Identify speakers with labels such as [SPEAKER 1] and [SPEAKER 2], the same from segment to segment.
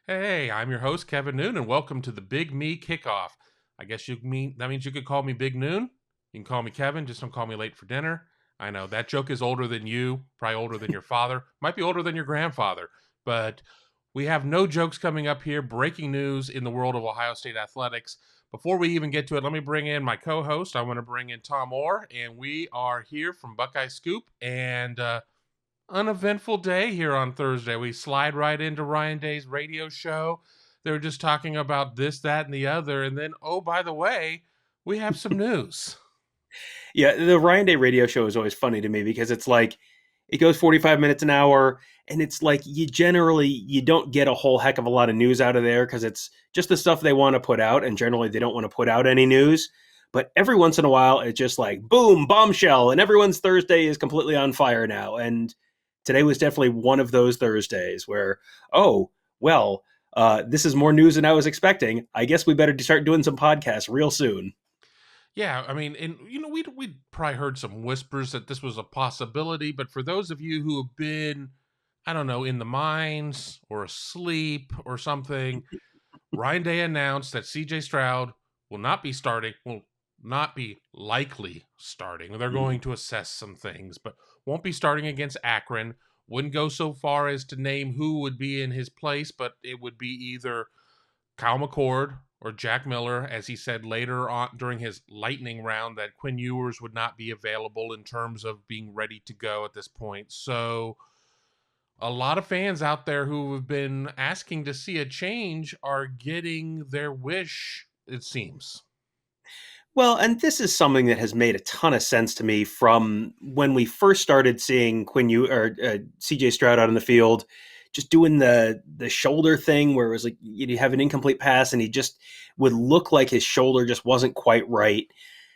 [SPEAKER 1] Hey, I'm your host, Kevin Noon, and welcome to the Big Me Kickoff. I guess that means you could call me Big Noon. You can call me Kevin, just don't call me late for dinner. I know that joke is older than you, probably older than your father, might be older than your grandfather, but we have no jokes coming up here. Breaking news in the world of Ohio State athletics. Before we even get to it, let me bring in my co-host. I want to bring in Tom Orr, and we are here from Buckeye Scoop, and uneventful day here on Thursday. We slide right into Ryan Day's radio show. They were just talking about this, that, and the other. And then, oh, by the way, we have some news.
[SPEAKER 2] Yeah, the Ryan Day radio show is always funny to me because it's like it goes 45 minutes an hour, and it's like you don't get a whole heck of a lot of news out of there because it's just the stuff they want to put out, and generally they don't want to put out any news. But every once in a while it's just like boom, bombshell, and everyone's Thursday is completely on fire now. And today was definitely one of those Thursdays where, oh, well, this is more news than I was expecting. I guess we better start doing some podcasts real soon.
[SPEAKER 1] Yeah, I mean, and we probably heard some whispers that this was a possibility, but for those of you who have been, I don't know, in the mines or asleep or something, Ryan Day announced that CJ Stroud will not be likely starting. They're going to assess some things, but won't be starting against Akron. Wouldn't go so far as to name who would be in his place, but it would be either Kyle McCord or Jack Miller, as he said later on during his lightning round, that Quinn Ewers would not be available in terms of being ready to go at this point. So a lot of fans out there who have been asking to see a change are getting their wish, it seems.
[SPEAKER 2] Well, and this is something that has made a ton of sense to me from when we first started seeing CJ Stroud out in the field, just doing the shoulder thing where it was like you'd have an incomplete pass and he just would look like his shoulder just wasn't quite right.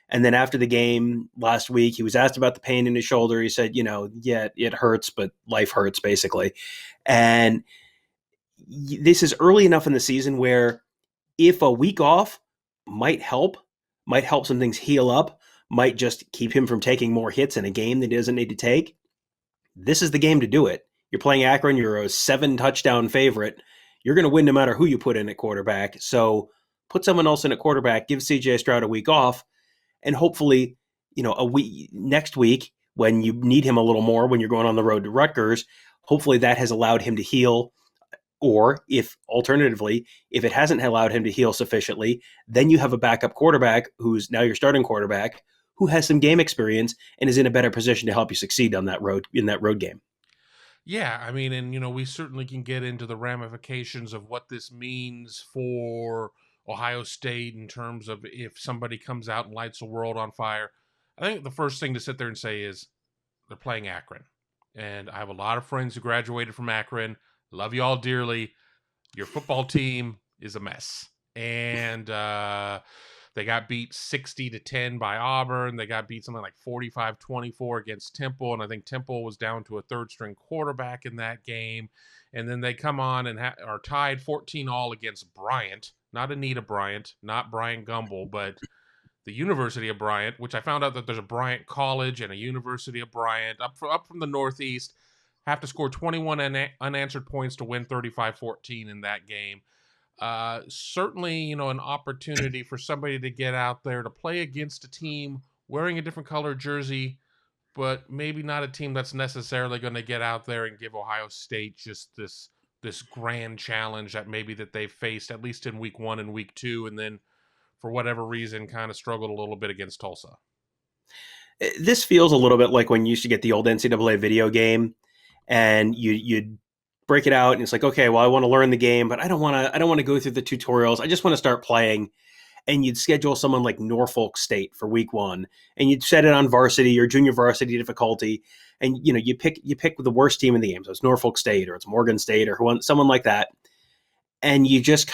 [SPEAKER 2] And then after the game last week, he was asked about the pain in his shoulder. He said, yeah, it hurts, but life hurts basically. And this is early enough in the season where if a week off might help, might help some things heal up, might just keep him from taking more hits in a game that he doesn't need to take, this is the game to do it. You're playing Akron, you're a 7-touchdown favorite. You're going to win no matter who you put in at quarterback. So put someone else in at quarterback, give CJ Stroud a week off, and hopefully, a week next week when you need him a little more when you're going on the road to Rutgers, hopefully that has allowed him to heal. Or if alternatively, if it hasn't allowed him to heal sufficiently, then you have a backup quarterback who's now your starting quarterback who has some game experience and is in a better position to help you succeed on that road in that road game.
[SPEAKER 1] Yeah, I mean, and we certainly can get into the ramifications of what this means for Ohio State in terms of if somebody comes out and lights the world on fire. I think the first thing to sit there and say is they're playing Akron. And I have a lot of friends who graduated from Akron. Love you all dearly. Your football team is a mess. And they got beat 60-10 by Auburn. They got beat something like 45-24 against Temple, and I think Temple was down to a third-string quarterback in that game. And then they come on and are tied 14-all against Bryant, not Anita Bryant, not Bryant Gumbel, but the University of Bryant, which I found out that there's a Bryant College and a University of Bryant up from the Northeast. Have to score 21 unanswered points to win 35-14 in that game. Certainly, an opportunity for somebody to get out there to play against a team wearing a different color jersey, but maybe not a team that's necessarily going to get out there and give Ohio State just this grand challenge that they've faced at least in week 1 and week 2, and then for whatever reason kind of struggled a little bit against Tulsa.
[SPEAKER 2] This feels a little bit like when you used to get the old NCAA video game and you'd break it out and it's like, okay, well, I want to learn the game, but I don't want to go through the tutorials. I just want to start playing. And you'd schedule someone like Norfolk State for week 1 and you'd set it on varsity or junior varsity difficulty. And, you pick the worst team in the game. So it's Norfolk State or it's Morgan State or someone like that. And you just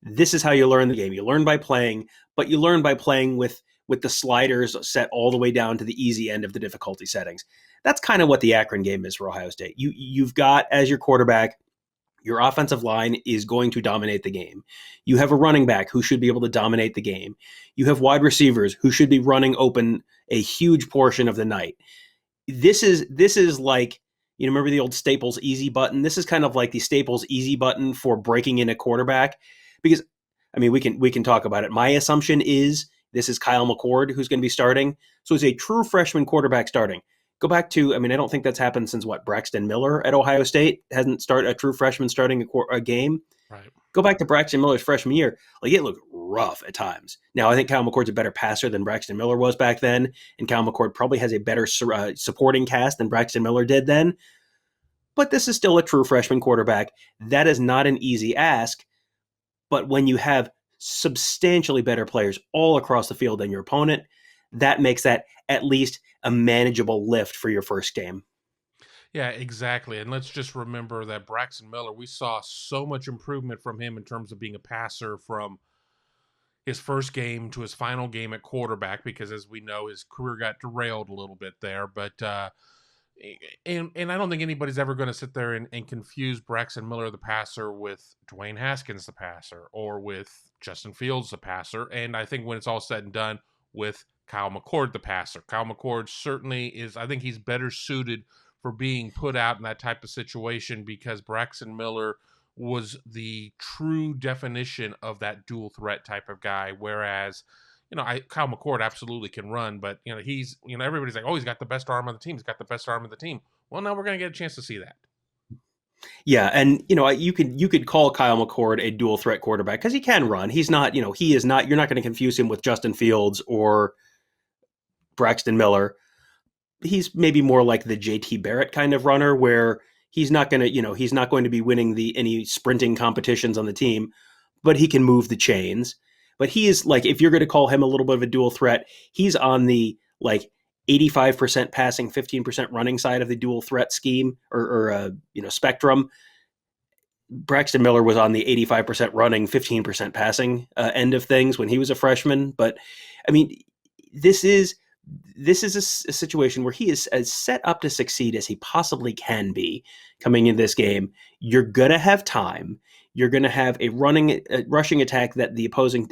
[SPEAKER 2] this is how you learn the game. You learn by playing, but you learn by playing with the sliders set all the way down to the easy end of the difficulty settings. That's kind of what the Akron game is for Ohio State. You've got as your quarterback, your offensive line is going to dominate the game. You have a running back who should be able to dominate the game. You have wide receivers who should be running open a huge portion of the night. This is like, You know, remember the old Staples easy button? This is kind of like the Staples easy button for breaking in a quarterback. Because I mean, we can talk about it. My assumption is this is Kyle McCord who's going to be starting. So it's a true freshman quarterback starting. Go back to, I mean, I don't think that's happened since what, Braxton Miller at Ohio State hasn't started a true freshman starting a game.
[SPEAKER 1] Right.
[SPEAKER 2] Go back to Braxton Miller's freshman year. Like, it looked rough at times. Now, I think Kyle McCord's a better passer than Braxton Miller was back then, and Kyle McCord probably has a better supporting cast than Braxton Miller did then. But this is still a true freshman quarterback. That is not an easy ask. But when you have substantially better players all across the field than your opponent, that makes that at least a manageable lift for your first game.
[SPEAKER 1] Yeah, exactly. And let's just remember that Braxton Miller, we saw so much improvement from him in terms of being a passer from his first game to his final game at quarterback, because as we know, his career got derailed a little bit there. But and I don't think anybody's ever going to sit there and confuse Braxton Miller, the passer, with Dwayne Haskins, the passer, or with Justin Fields, the passer. And I think when it's all said and done, with Kyle McCord, the passer. Kyle McCord certainly is, I think he's better suited for being put out in that type of situation, because Braxton Miller was the true definition of that dual threat type of guy. Whereas, Kyle McCord absolutely can run, but he's, everybody's like, oh, he's got the best arm on the team. He's got the best arm of the team. Well, now we're going to get a chance to see that.
[SPEAKER 2] Yeah, and you could call Kyle McCord a dual threat quarterback because he can run. He's not, he is not. You're not going to confuse him with Justin Fields or Braxton Miller. He's maybe more like the JT Barrett kind of runner, where he's not going to, he's not going to be winning any sprinting competitions on the team, but he can move the chains. But he is like, if you're going to call him a little bit of a dual threat, he's on the like 85% passing, 15% running side of the dual threat scheme or spectrum. Braxton Miller was on the 85% running, 15% passing end of things when he was a freshman. But I mean, this is a situation where he is as set up to succeed as he possibly can be coming into this game. You're going to have time. You're going to have a rushing attack that the opposing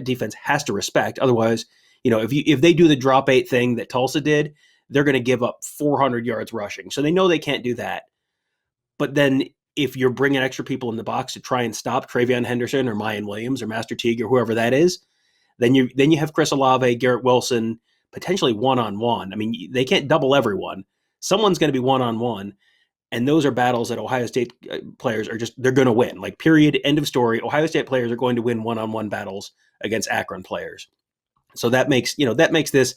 [SPEAKER 2] defense has to respect. Otherwise, if they do the drop 8 thing that Tulsa did, they're going to give up 400 yards rushing. So they know they can't do that. But then if you're bringing extra people in the box to try and stop Travion Henderson or Mayan Williams or Master Teague or whoever that is, then you have Chris Olave, Garrett Wilson, potentially one-on-one. I mean, they can't double everyone. Someone's going to be one-on-one, and those are battles that Ohio State players they're going to win. Like, period, end of story. Ohio State players are going to win one-on-one battles against Akron players. So that makes this,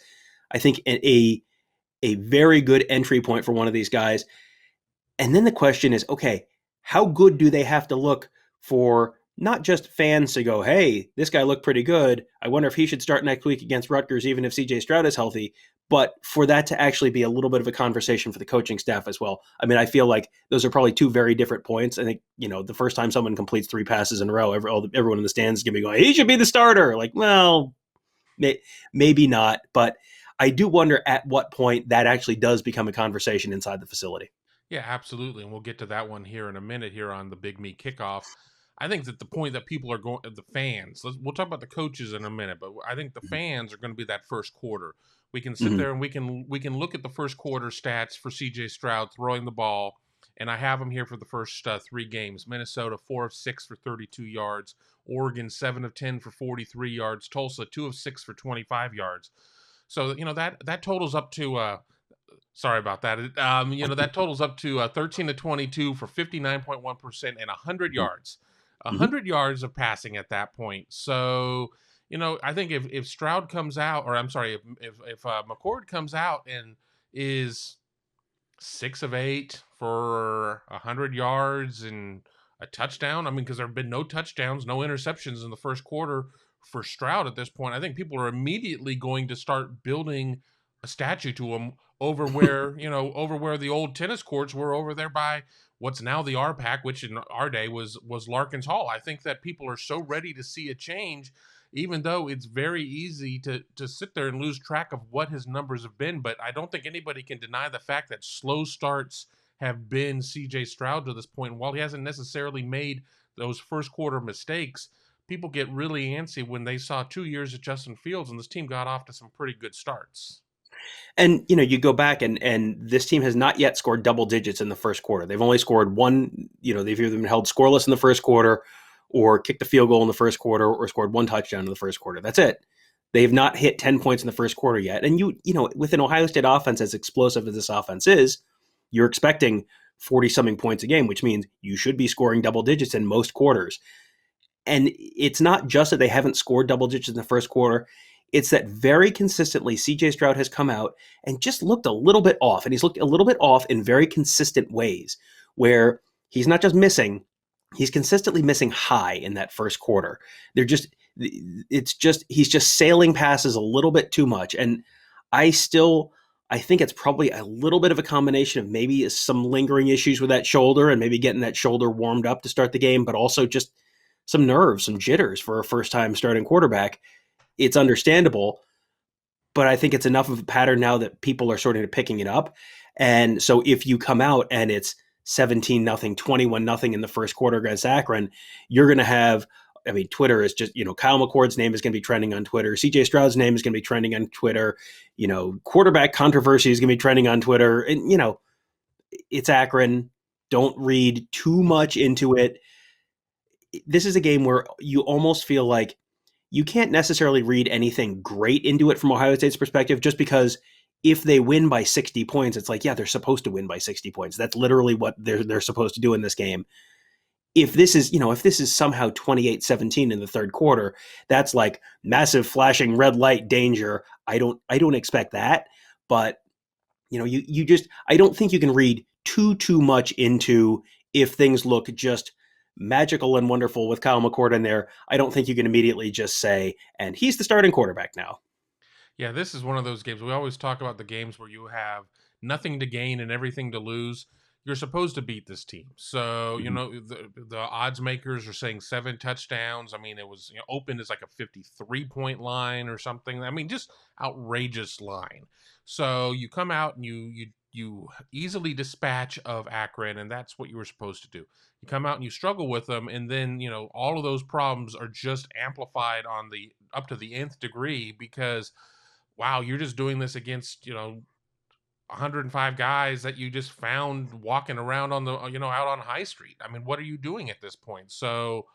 [SPEAKER 2] I think, a very good entry point for one of these guys. And then the question is, okay, how good do they have to look for not just fans to go, hey, this guy looked pretty good. I wonder if he should start next week against Rutgers, even if CJ Stroud is healthy. But for that to actually be a little bit of a conversation for the coaching staff as well. I mean, I feel like those are probably two very different points. I think, the first time someone completes 3 passes in a row, everyone in the stands is going to be going, he should be the starter. Like, well, maybe not. But I do wonder at what point that actually does become a conversation inside the facility.
[SPEAKER 1] Yeah, absolutely. And we'll get to that one here in a minute here on the Big Me Kickoff. I think that the point that people are going, the fans, we'll talk about the coaches in a minute, but I think the fans are going to be that first quarter. We can sit there and we can look at the first quarter stats for CJ Stroud throwing the ball, and I have them here for the first 3 games. Minnesota 4 of 6 for 32 yards, Oregon 7 of 10 for 43 yards, Tulsa 2 of 6 for 25 yards. So that totals up to. Sorry about that. That totals up to 13 to 22 for 59.1% and 100 yards. 100 yards of passing at that point. So, I think if Stroud comes out, or I'm sorry, if McCord comes out and is 6 of 8 for 100 yards and a touchdown, I mean, because there have been no touchdowns, no interceptions in the first quarter for Stroud at this point, I think people are immediately going to start building a statue to him over where the old tennis courts were over there by what's now the RPAC, which in our day was Larkins Hall. I think that people are so ready to see a change, even though it's very easy to sit there and lose track of what his numbers have been. But I don't think anybody can deny the fact that slow starts have been CJ Stroud to this point. And while he hasn't necessarily made those first quarter mistakes, people get really antsy when they saw 2 years of Justin Fields and this team got off to some pretty good starts.
[SPEAKER 2] And you go back and this team has not yet scored double digits in the first quarter. They've only scored one. They've either been held scoreless in the first quarter, or kicked a field goal in the first quarter, or scored one touchdown in the first quarter. That's it. They have not hit 10 points in the first quarter yet. And with an Ohio State offense as explosive as this offense is, you're expecting 40 something points a game, which means you should be scoring double digits in most quarters. And it's not just that they haven't scored double digits in the first quarter. It's that very consistently CJ Stroud has come out and just looked a little bit off. And he's looked a little bit off in very consistent ways, where he's not just missing, he's consistently missing high in that first quarter. He's just sailing passes a little bit too much. And I think it's probably a little bit of a combination of maybe some lingering issues with that shoulder and maybe getting that shoulder warmed up to start the game, but also just some nerves, some jitters for a first time starting quarterback. It's understandable, but I think it's enough of a pattern now that people are sort of picking it up. And so if you come out and it's 17-0, 21-0 in the first quarter against Akron, you're going to have, Twitter is just, Kyle McCord's name is going to be trending on Twitter. CJ Stroud's name is going to be trending on Twitter. Quarterback controversy is going to be trending on Twitter. And, it's Akron. Don't read too much into it. This is a game where you almost feel like you can't necessarily read anything great into it from Ohio State's perspective, just because if they win by 60 points, it's like, yeah, they're supposed to win by 60 points. That's literally what they're supposed to do in this game. If this is somehow 28-17 in the third quarter, that's like massive flashing red light danger. I don't expect that, but I don't think you can read too much into if things look just magical and wonderful with Kyle McCord in there. I don't think you can immediately just say, and he's the starting quarterback now.
[SPEAKER 1] Yeah, this is one of those games. We always talk about the games where you have nothing to gain and everything to lose. You're supposed to beat this team. So, the odds makers are saying 7 touchdowns. It was opened as like a 53-point line or something. Just outrageous line. So you come out and you easily dispatch of Akron, and that's what you were supposed to do. You come out and you struggle with them, and then all of those problems are just amplified on the up to the nth degree, because wow, you're just doing this against 105 guys that you just found walking around on the out on High Street. What are you doing at this point? So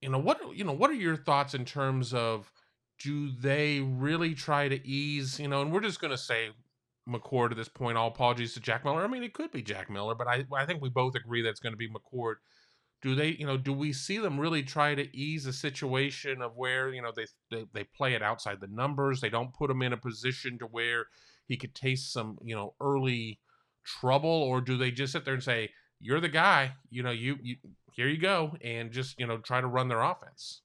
[SPEAKER 1] what are your thoughts in terms of, do they really try to ease, and we're just going to say McCord at this point. All apologies to Jack Miller. It could be Jack Miller, but I think we both agree that it's going to be McCord. Do they, do we see them really try to ease a situation of where, they play it outside the numbers? They don't put him in a position to where he could taste some, early trouble? Or do they just sit there and say, you're the guy, you here you go, and just, try to run their offense?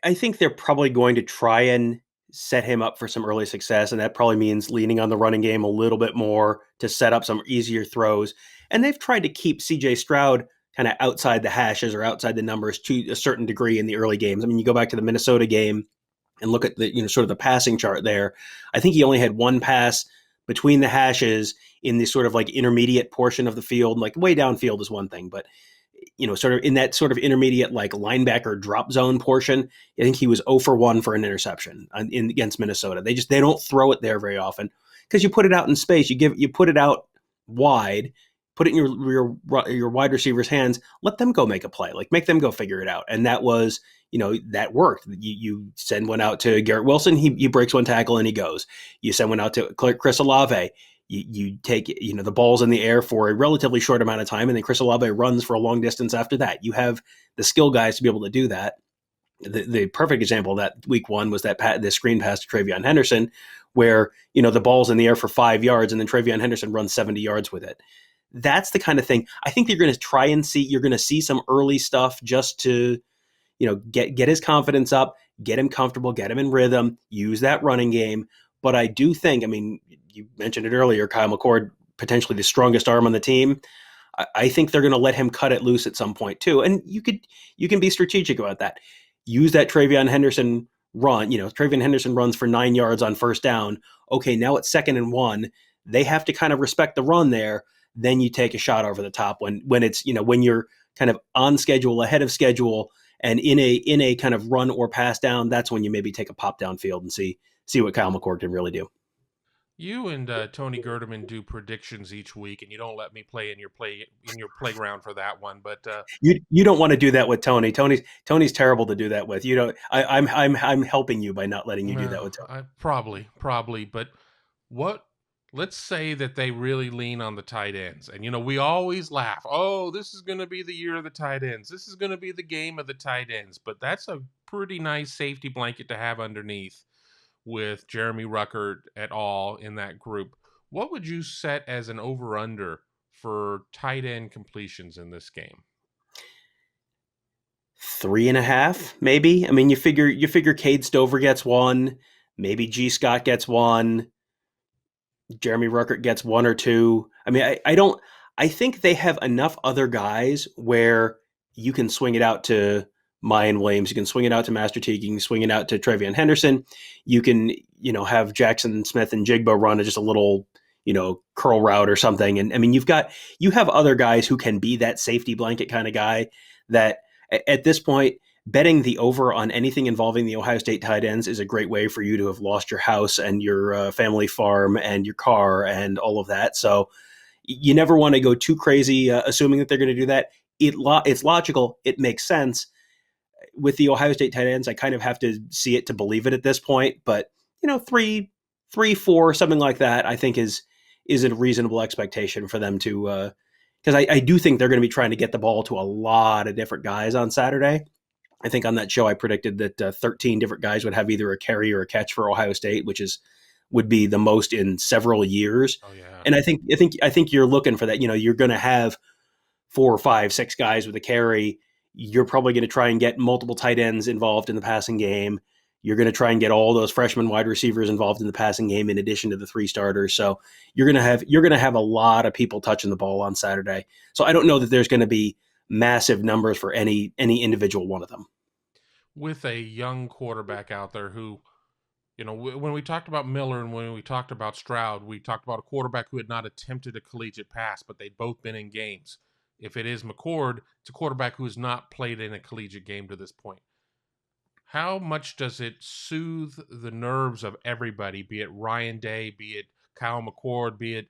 [SPEAKER 2] I think they're probably going to try and set him up for some early success, and that probably means leaning on the running game a little bit more to set up some easier throws. And they've tried to keep CJ Stroud kind of outside the hashes or outside the numbers to a certain degree in the early games. You go back to the Minnesota game and look at the sort of the passing chart there. I think he only had one pass between the hashes in the sort of like intermediate portion of the field. Like way downfield is one thing, but sort of in that sort of intermediate like linebacker drop zone portion, I think he was 0 for 1 for an interception against Minnesota. They don't throw it there very often, because you put it out in space. You put it out wide, put it in your wide receiver's hands, let them go make a play, like make them go figure it out. And that was, that worked. You send one out to Garrett Wilson, he breaks one tackle and he goes. You send one out to Chris Olave. You take the balls in the air for a relatively short amount of time, and then Chris Olave runs for a long distance after that. You have the skill guys to be able to do that. The perfect example of that week one was the screen pass to TreVeyon Henderson, where the ball's in the air for 5 yards, and then TreVeyon Henderson runs 70 yards with it. That's the kind of thing I think you're going to try and see. You're going to see some early stuff just to get his confidence up, get him comfortable, get him in rhythm, use that running game. But I do think, you mentioned it earlier, Kyle McCord, potentially the strongest arm on the team. I think they're going to let him cut it loose at some point too. And you can be strategic about that. Use that TreVeyon Henderson run. TreVeyon Henderson runs for 9 yards on first down. Okay, now it's 2nd and 1. They have to kind of respect the run there. Then you take a shot over the top when it's, when you're kind of on schedule, ahead of schedule, and in a kind of run or pass down. That's when you maybe take a pop down field and see see what Kyle McCord can really do.
[SPEAKER 1] You and Tony Gerdeman do predictions each week, and you don't let me play in your playground for that one. But
[SPEAKER 2] You don't want to do that with Tony. Tony's terrible to do that with. You don't. I'm helping you by not letting you do that with Tony.
[SPEAKER 1] probably. But what? Let's say that they really lean on the tight ends, and we always laugh. Oh, this is going to be the year of the tight ends. This is going to be the game of the tight ends. But that's a pretty nice safety blanket to have underneath with Jeremy Ruckert et al. In that group. What would you set as an over/under for tight end completions in this game?
[SPEAKER 2] 3.5, maybe. I mean, you figure Cade Stover gets one, maybe G. Scott gets one, Jeremy Ruckert gets one or two. I mean, I don't. I think they have enough other guys where you can swing it out to Mayan Williams, you can swing it out to Master Teague, you can swing it out to Trevion Henderson. You can, have Jackson Smith and Jigba run just a little, curl route or something. And I mean, you have other guys who can be that safety blanket kind of guy that at this point, betting the over on anything involving the Ohio State tight ends is a great way for you to have lost your house and your family farm and your car and all of that. So you never want to go too crazy assuming that they're going to do that. It's logical. It makes sense. With the Ohio State tight ends, I kind of have to see it to believe it at this point. But three, four, something like that, I think is a reasonable expectation for them to. Because I do think they're going to be trying to get the ball to a lot of different guys on Saturday. I think on that show I predicted that 13 different guys would have either a carry or a catch for Ohio State, which would be the most in several years.
[SPEAKER 1] Oh yeah.
[SPEAKER 2] And I think you're looking for that. You're going to have 4 or 5, 6 guys with a carry. You're probably going to try and get multiple tight ends involved in the passing game. You're going to try and get all those freshman wide receivers involved in the passing game in addition to the 3 starters. So you're going to have a lot of people touching the ball on Saturday. So I don't know that there's going to be massive numbers for any individual one of them.
[SPEAKER 1] With a young quarterback out there who, when we talked about Miller and when we talked about Stroud, we talked about a quarterback who had not attempted a collegiate pass, but they'd both been in games. If it is McCord, it's a quarterback who has not played in a collegiate game to this point. How much does it soothe the nerves of everybody, be it Ryan Day, be it Kyle McCord, be it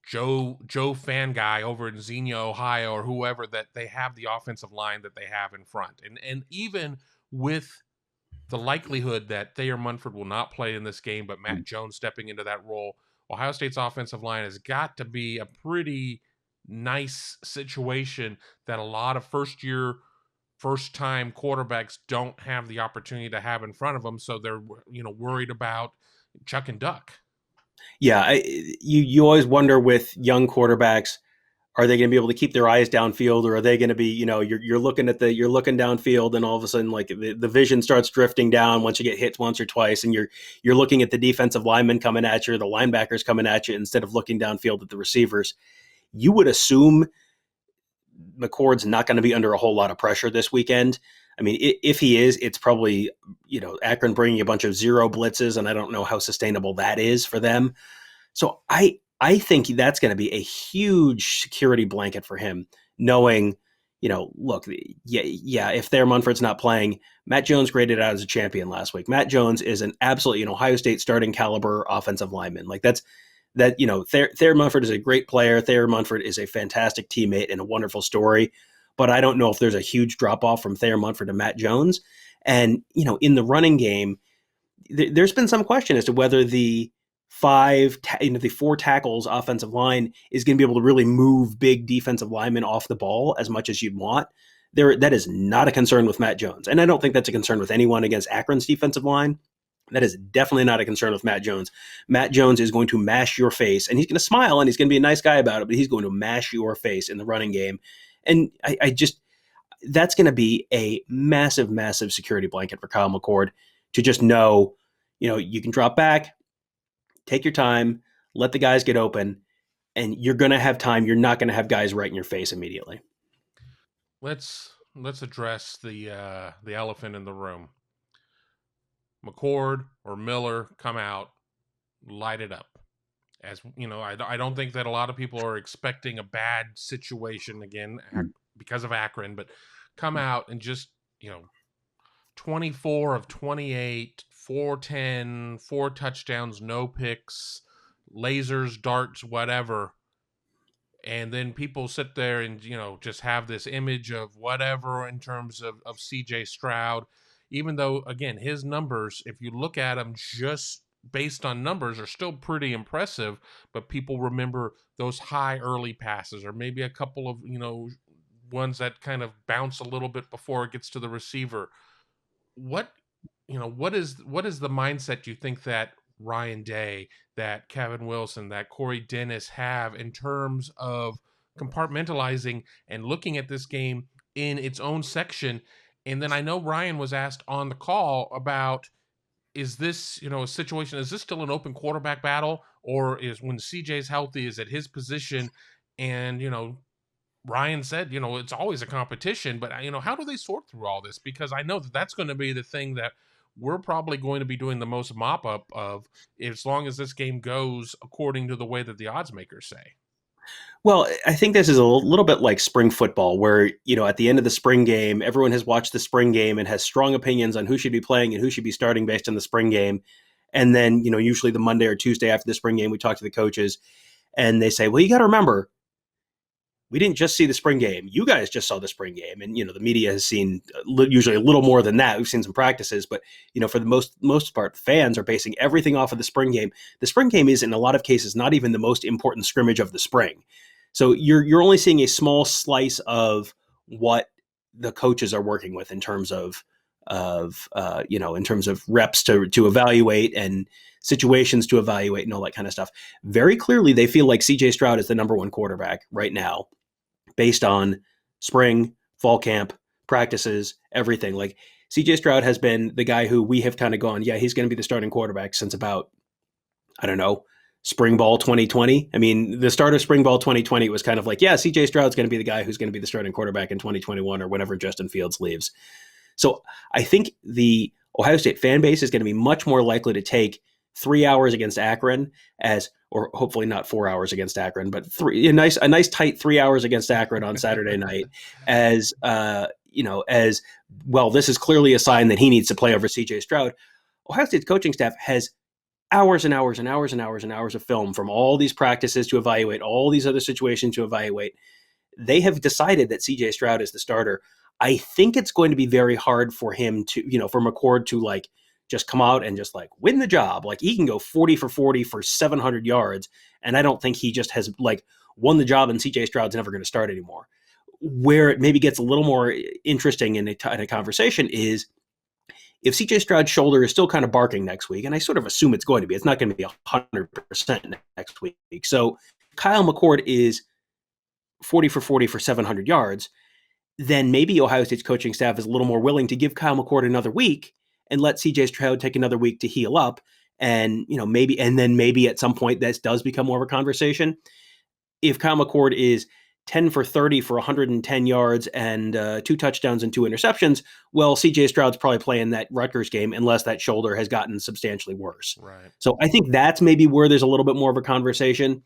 [SPEAKER 1] Joe fan guy over in Xenia, Ohio, or whoever, that they have the offensive line that they have in front. And even with the likelihood that Thayer Munford will not play in this game, but Matt Jones stepping into that role, Ohio State's offensive line has got to be a pretty nice situation that a lot of first-time quarterbacks don't have the opportunity to have in front of them, so they're worried about chuck and duck.
[SPEAKER 2] Yeah, you always wonder with young quarterbacks, are they going to be able to keep their eyes downfield, or are they going to be, you're looking downfield, and all of a sudden, like the vision starts drifting down once you get hit once or twice, and you're looking at the defensive linemen coming at you, or the linebackers coming at you, instead of looking downfield at the receivers. You would assume McCord's not going to be under a whole lot of pressure this weekend. I mean, if he is, it's probably, Akron bringing a bunch of zero blitzes, and I don't know how sustainable that is for them. So I think that's going to be a huge security blanket for him, knowing, look, yeah, if Thayer Munford's not playing, Matt Jones graded out as a champion last week. Matt Jones is an absolutely, Ohio State starting caliber offensive lineman. Like Thayer Munford is a great player. Thayer Munford is a fantastic teammate and a wonderful story. But I don't know if there's a huge drop off from Thayer Munford to Matt Jones. And, in the running game, there's been some question as to whether the 4 tackles offensive line is going to be able to really move big defensive linemen off the ball as much as you'd want. That is not a concern with Matt Jones. And I don't think that's a concern with anyone against Akron's defensive line. That is definitely not a concern with Matt Jones. Matt Jones is going to mash your face, and he's going to smile, and he's going to be a nice guy about it, but he's going to mash your face in the running game. And that's going to be a massive, massive security blanket for Kyle McCord to just know, you can drop back, take your time, let the guys get open, and you're going to have time. You're not going to have guys right in your face immediately.
[SPEAKER 1] Let's address the elephant in the room. McCord or Miller come out, light it up. As I don't think that a lot of people are expecting a bad situation again because of Akron, but come out and just 24 of 28, 410, 4 touchdowns, no picks, lasers, darts, whatever. And then people sit there and, just have this image of whatever in terms of CJ Stroud, even though, again, his numbers, if you look at them just based on numbers, are still pretty impressive. But people remember those high early passes, or maybe a couple of, ones that kind of bounce a little bit before it gets to the receiver. What what is the mindset you think that Ryan Day, that Kevin Wilson, that Corey Dennis have in terms of compartmentalizing and looking at this game in its own section? And then I know Ryan was asked on the call about, is this, a situation, is this still an open quarterback battle, or is, when CJ's healthy, is it his position? And Ryan said, it's always a competition, but how do they sort through all this? Because I know that that's going to be the thing that we're probably going to be doing the most mop up of, as long as this game goes according to the way that the odds makers say.
[SPEAKER 2] Well, I think this is a little bit like spring football, where, at the end of the spring game, everyone has watched the spring game and has strong opinions on who should be playing and who should be starting based on the spring game. And then, usually the Monday or Tuesday after the spring game, we talk to the coaches and they say, well, you got to remember, we didn't just see the spring game. You guys just saw the spring game. And, the media has seen usually a little more than that. We've seen some practices, but, for the most part, fans are basing everything off of the spring game. The spring game is, in a lot of cases, not even the most important scrimmage of the spring. So you're only seeing a small slice of what the coaches are working with in terms of in terms of reps to evaluate and situations to evaluate and all that kind of stuff. Very clearly, they feel like CJ Stroud is the number one quarterback right now, based on spring, fall camp, practices, everything. Like, CJ Stroud has been the guy who we have kind of gone, yeah, he's going to be the starting quarterback since about, I don't know, spring ball 2020. I mean, the start of spring ball 2020 was kind of like, yeah, CJ Stroud's going to be the guy who's going to be the starting quarterback in 2021 or whenever Justin Fields leaves. So I think the Ohio State fan base is going to be much more likely to take 3 hours against Akron or hopefully not 4 hours against Akron, but a nice tight 3 hours against Akron on Saturday night as well. This is clearly a sign that he needs to play over CJ Stroud. Ohio State's coaching staff has hours and hours and hours and hours and hours of film from all these practices to evaluate, all these other situations to evaluate. They have decided that CJ Stroud is the starter. I think it's going to be very hard for him to, for McCord to just come out and just win the job. Like, he can go 40 for 40 for 700 yards. And I don't think he just has won the job and CJ Stroud's never going to start anymore. Where it maybe gets a little more interesting in a conversation is, if CJ Stroud's shoulder is still kind of barking next week, and I sort of assume it's going to be, it's not going to be 100% next week. So Kyle McCord is 40 for 40 for 700 yards. Then maybe Ohio State's coaching staff is a little more willing to give Kyle McCord another week and let CJ Stroud take another week to heal up. And, maybe at some point this does become more of a conversation. If Kyle McCord is 10 for 30 for 110 yards and 2 touchdowns and 2 interceptions, well, CJ Stroud's probably playing that Rutgers game unless that shoulder has gotten substantially worse.
[SPEAKER 1] Right.
[SPEAKER 2] So I think that's maybe where there's a little bit more of a conversation.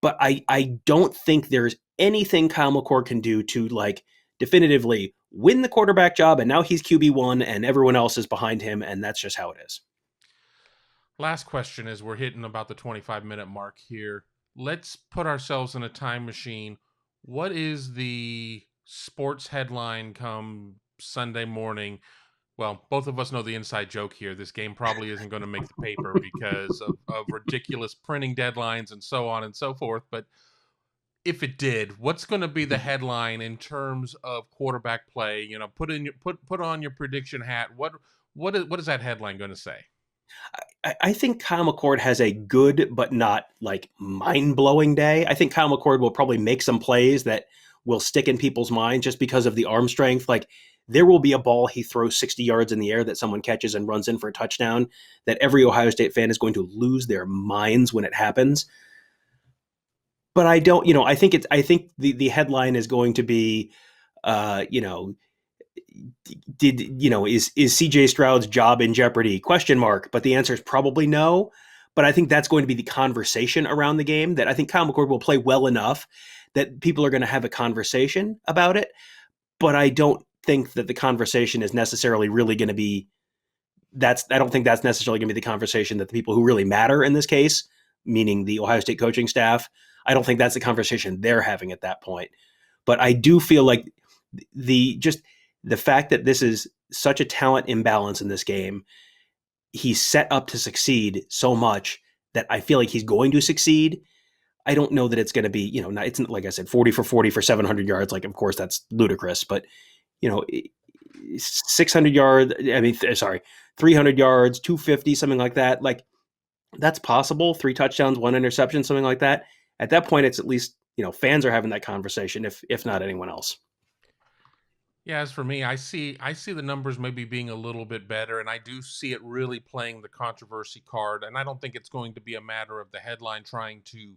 [SPEAKER 2] But I don't think there's anything Kyle McCord can do to definitively win the quarterback job. And now he's QB1 and everyone else is behind him. And that's just how it is.
[SPEAKER 1] Last question, as we're hitting about the 25-minute mark here. Let's put ourselves in a time machine. What is the sports headline come Sunday morning? Well, both of us know the inside joke here. This game probably isn't going to make the paper because of ridiculous printing deadlines and so on and so forth. But if it did, what's going to be the headline in terms of quarterback play? Put on your prediction hat. What is that headline going to say?
[SPEAKER 2] I think Kyle McCord has a good but not mind-blowing day. I think Kyle McCord will probably make some plays that will stick in people's minds just because of the arm strength. There will be a ball he throws 60 yards in the air that someone catches and runs in for a touchdown that every Ohio State fan is going to lose their minds when it happens. But I don't, I think the headline is going to be, is CJ Stroud's job in jeopardy? ? But the answer is probably no. But I think that's going to be the conversation around the game, that I think Kyle McCord will play well enough that people are going to have a conversation about it. But I don't think that the conversation is necessarily really going to be I don't think that's necessarily going to be the conversation that the people who really matter in this case, meaning the Ohio State coaching staff, I don't think that's the conversation they're having at that point. But I do feel like the fact that this is such a talent imbalance in this game, he's set up to succeed so much that I feel like he's going to succeed. I don't know that it's going to be, it's like I said, 40 for 40 for 700 yards. Like, of course, that's ludicrous, but 600 yards, 300 yards, 250, something like that. Like, that's possible. 3 touchdowns, 1 interception, something like that. At that point, it's at least, fans are having that conversation, if not anyone else.
[SPEAKER 1] Yeah, as for me, I see the numbers maybe being a little bit better, and I do see it really playing the controversy card. And I don't think it's going to be a matter of the headline trying to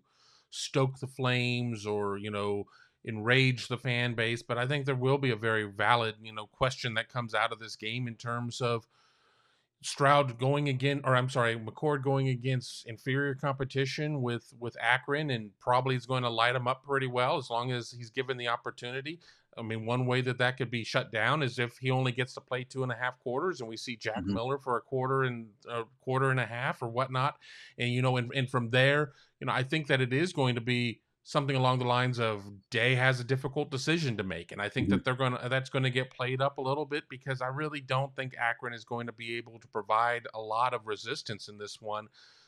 [SPEAKER 1] stoke the flames or enrage the fan base. But I think there will be a very valid question that comes out of this game in terms of Stroud going again, or I'm sorry, McCord going against inferior competition with Akron, and probably is going to light him up pretty well as long as he's given the opportunity. I mean, one way that could be shut down is if he only gets to play 2.5 quarters, and we see Jack Miller for a quarter and a half or whatnot, and from there, I think that it is going to be something along the lines of Day has a difficult decision to make, and I think that that's going to get played up a little bit because I really don't think Akron is going to be able to provide a lot of resistance in this one.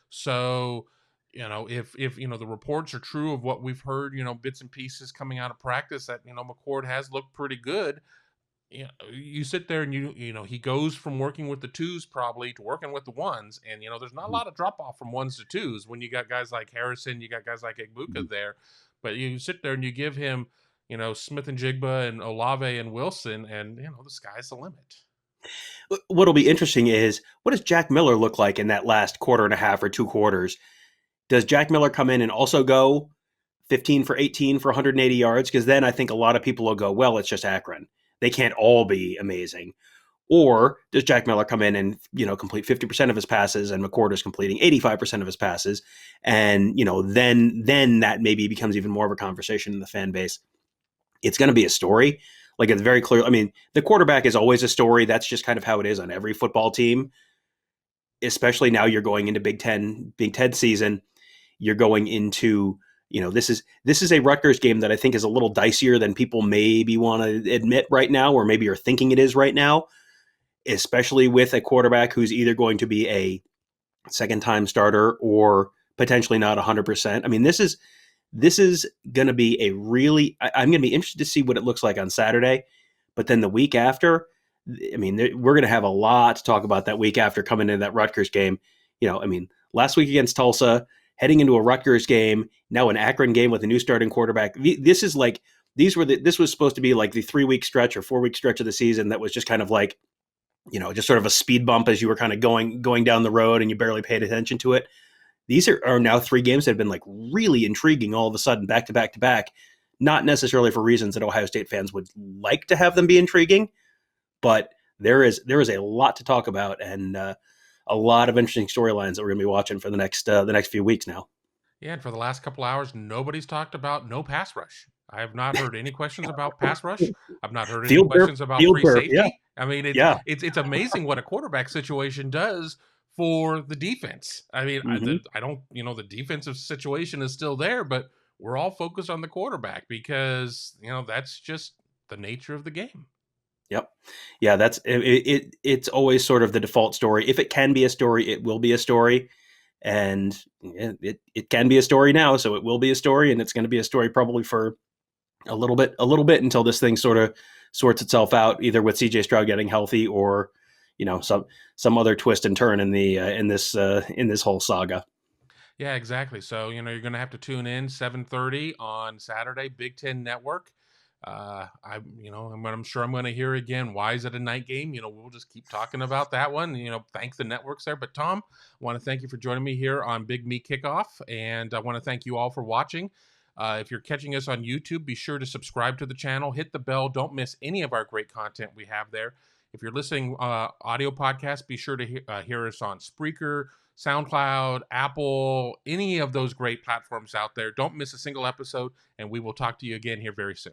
[SPEAKER 1] So, if the reports are true of what we've heard, bits and pieces coming out of practice that McCord has looked pretty good. You sit there and he goes from working with the twos probably to working with the ones, and there's not a lot of drop off from ones to twos when you got guys like Harrison, you got guys like Egbuka there, but you sit there and you give him Smith and Jigba and Olave and Wilson, and the sky's the limit.
[SPEAKER 2] What'll be interesting is, what does Jack Miller look like in that last quarter and a half or 2 quarters? Does Jack Miller come in and also go 15 for 18 for 180 yards? Because then I think a lot of people will go, well, it's just Akron. They can't all be amazing. Or does Jack Miller come in and, complete 50% of his passes and McCord is completing 85% of his passes? And, then that maybe becomes even more of a conversation in the fan base. It's going to be a story. Like, it's very clear. I mean, the quarterback is always a story. That's just kind of how it is on every football team, especially now you're going into Big Ten season. You're going into, this is a Rutgers game that I think is a little dicier than people maybe want to admit right now, or maybe are thinking it is right now, especially with a quarterback who's either going to be a second-time starter or potentially not 100%. I mean, this is going to be I'm going to be interested to see what it looks like on Saturday, but then the week after, I mean, we're going to have a lot to talk about that week after coming into that Rutgers game. Last week against Tulsa, heading into a Rutgers game, now an Akron game with a new starting quarterback. This was supposed to be like the 3-week stretch or 4-week stretch of the season that was just kind of like, just sort of a speed bump as you were kind of going down the road and you barely paid attention to it. These are now 3 games that have been like really intriguing all of a sudden, back to back to back. Not necessarily for reasons that Ohio State fans would like to have them be intriguing, but there is a lot to talk about and a lot of interesting storylines that we're going to be watching for the next few weeks now.
[SPEAKER 1] Yeah, and for the last couple hours, nobody's talked about no pass rush. I have not heard any questions about pass rush. I've not heard any questions about free safety.
[SPEAKER 2] Yeah.
[SPEAKER 1] I mean, it's amazing what a quarterback situation does for the defense. I mean, I don't, the defensive situation is still there, but we're all focused on the quarterback because, that's just the nature of the game.
[SPEAKER 2] Yep. Yeah, that's it. It's always sort of the default story. If it can be a story, it will be a story. And it can be a story now, so it will be a story, and it's going to be a story probably for a little bit until this thing sort of sorts itself out, either with CJ Stroud getting healthy or some other twist and turn in this whole saga.
[SPEAKER 1] Yeah, exactly. So you're going to have to tune in 7:30 on Saturday, Big Ten Network. I'm sure I'm going to hear again. Why is it a night game? We'll just keep talking about that one. Thank the networks there. But Tom, I want to thank you for joining me here on Big Me Kickoff, and I want to thank you all for watching. If you're catching us on YouTube, be sure to subscribe to the channel, hit the bell. Don't miss any of our great content we have there. If you're listening audio podcast, be sure to hear us on Spreaker, SoundCloud, Apple, any of those great platforms out there. Don't miss a single episode, and we will talk to you again here very soon.